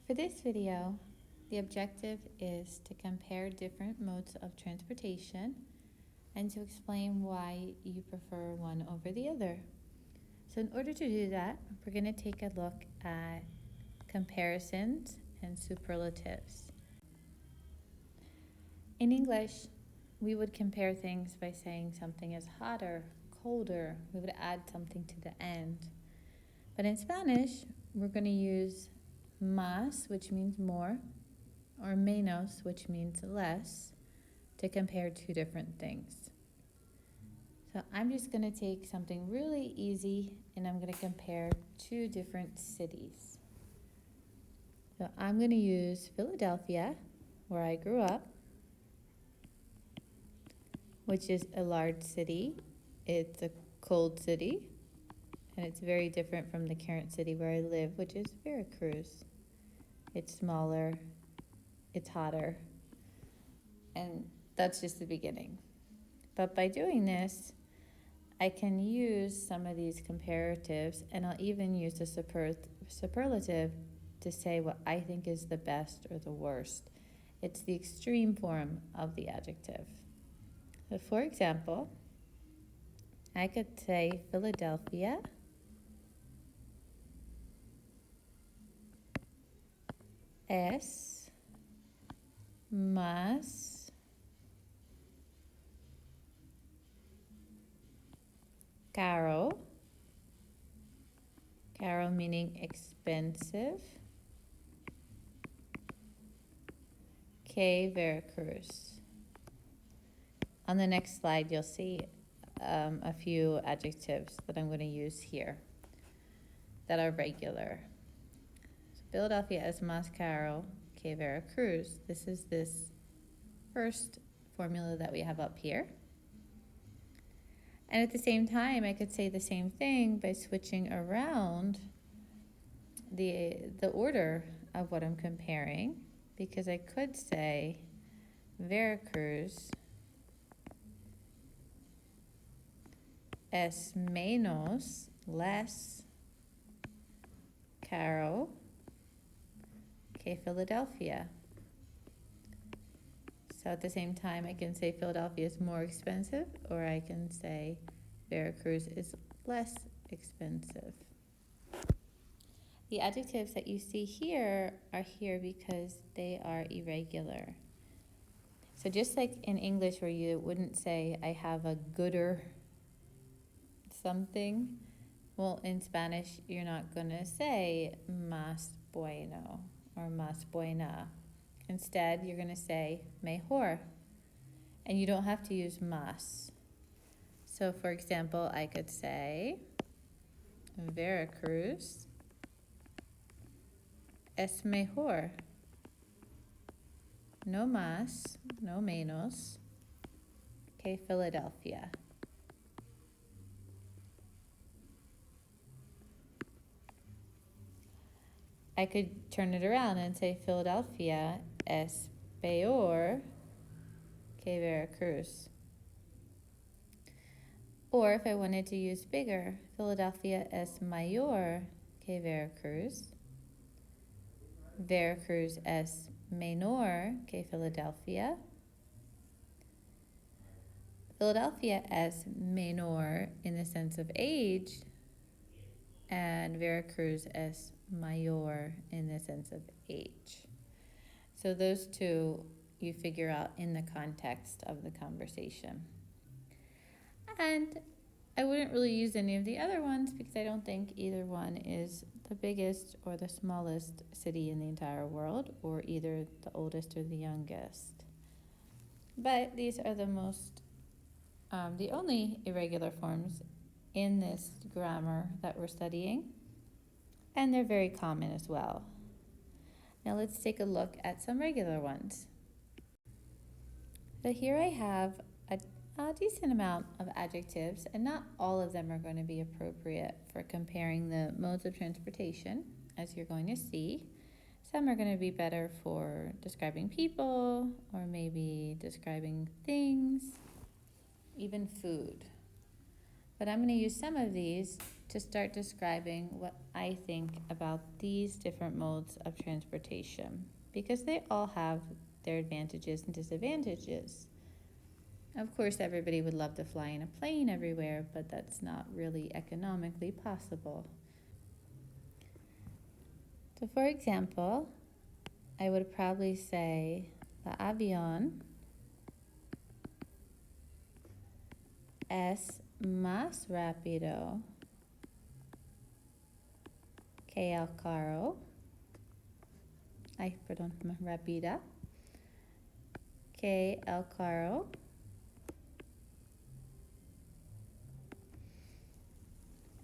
For this video, the objective is to compare different modes of transportation and to explain why you prefer one over the other. So in order to do that, we're going to take a look at comparisons and superlatives. In English, we would compare things by saying something is hotter, colder. We would add something to the end. But in Spanish, we're going to use más, which means more, or menos, which means less, to compare two different things. So I'm just going to take something really easy and I'm going to compare two different cities. So I'm going to use Philadelphia, where I grew up, which is a large city. It's a cold city, and it's very different from the current city where I live, which is Veracruz. It's smaller, it's hotter, and that's just the beginning. But by doing this, I can use some of these comparatives, and I'll even use the superlative to say what I think is the best or the worst. It's the extreme form of the adjective. So for example, I could say Philadelphia es más caro, caro meaning expensive, que Veracruz. On the next slide, you'll see a few adjectives that I'm going to use here that are regular. So Philadelphia es más caro que Veracruz. This is this first formula that we have up here. And at the same time, I could say the same thing by switching around the order of what I'm comparing, because I could say Veracruz es menos, less caro que Philadelphia. So at the same time, I can say Philadelphia is more expensive, or I can say Veracruz is less expensive. The adjectives that you see here are here because they are irregular. So just like in English where you wouldn't say, I have a gooder something, well, in Spanish, you're not going to say más bueno or más buena. Instead, you're going to say mejor, and you don't have to use más. So, for example, I could say Veracruz es mejor. No más, no menos, que Philadelphia. I could turn it around and say Philadelphia es peor que Veracruz. Or if I wanted to use bigger, Philadelphia es mayor que Veracruz. Veracruz es menor que Philadelphia. Philadelphia es menor in the sense of age, and Veracruz es mayor in the sense of age. So those two you figure out in the context of the conversation. And I wouldn't really use any of the other ones because I don't think either one is the biggest or the smallest city in the entire world, or either the oldest or the youngest. But these are the only irregular forms in this grammar that we're studying, and they're very common as well. Now let's take a look at some regular ones. So here I have a decent amount of adjectives, and not all of them are going to be appropriate for comparing the modes of transportation, as you're going to see. Some are going to be better for describing people, or maybe describing things, even food. But I'm going to use some of these to start describing what I think about these different modes of transportation, because they all have their advantages and disadvantages. Of course, everybody would love to fly in a plane everywhere, but that's not really economically possible. So for example, I would probably say the avión es más rápido que el carro. Ay, perdón, más rápida que el carro.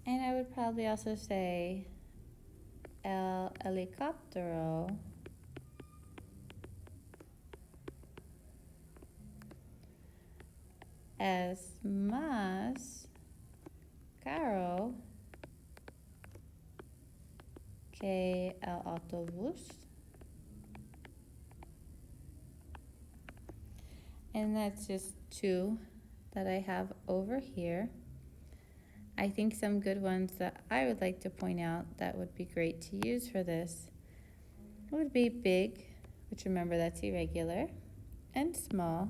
And I would probably also say el helicóptero es más caro que el autobús. And that's just two that I have over here. I think some good ones that I would like to point out that would be great to use for this would be big, which remember that's irregular, and small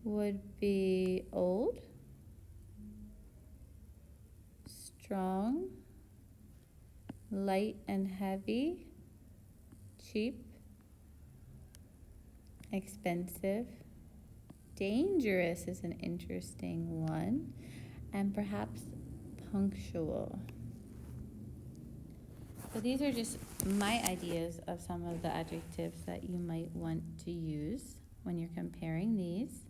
would be old, strong, light and heavy, cheap, expensive, dangerous is an interesting one, and perhaps punctual. So these are just my ideas of some of the adjectives that you might want to use when you're comparing these,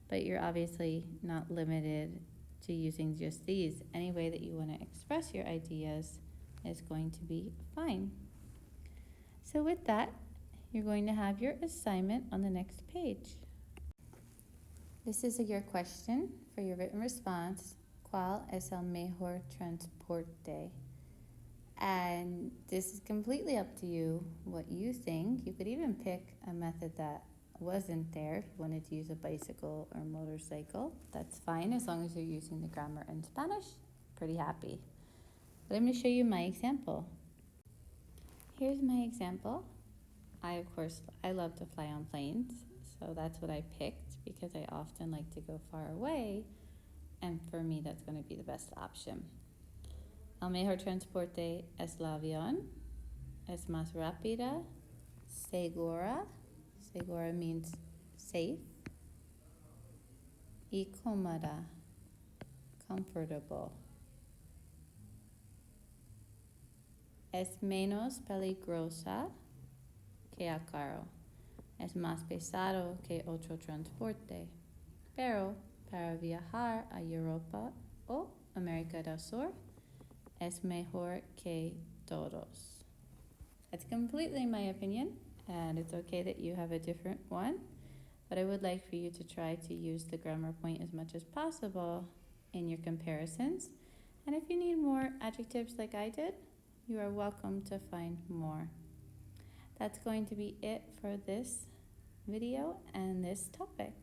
but you're obviously not limited to using just these. Any way that you want to express your ideas is going to be fine. So with that, you're going to have your assignment on the next page. This is your question for your written response. ¿Cuál es el mejor transporte? And this is completely up to you what you think. You could even pick a method that wasn't there. If you wanted to use a bicycle or motorcycle, that's fine as long as you're using the grammar in Spanish. Pretty happy. But I'm going to show you my example. Here's my example. I love to fly on planes, so that's what I picked because I often like to go far away, and for me that's going to be the best option. El mejor transporte es el avión. Es más rápida, segura. Segura means safe. Y cómoda, comfortable. Es menos peligrosa que el carro. Es más pesado que otro transporte. Pero para viajar a Europa o América del Sur, es mejor que todos. It's completely my opinion, and it's okay that you have a different one, but I would like for you to try to use the grammar point as much as possible in your comparisons. And if you need more adjectives like I did, you are welcome to find more. That's going to be it for this video and this topic.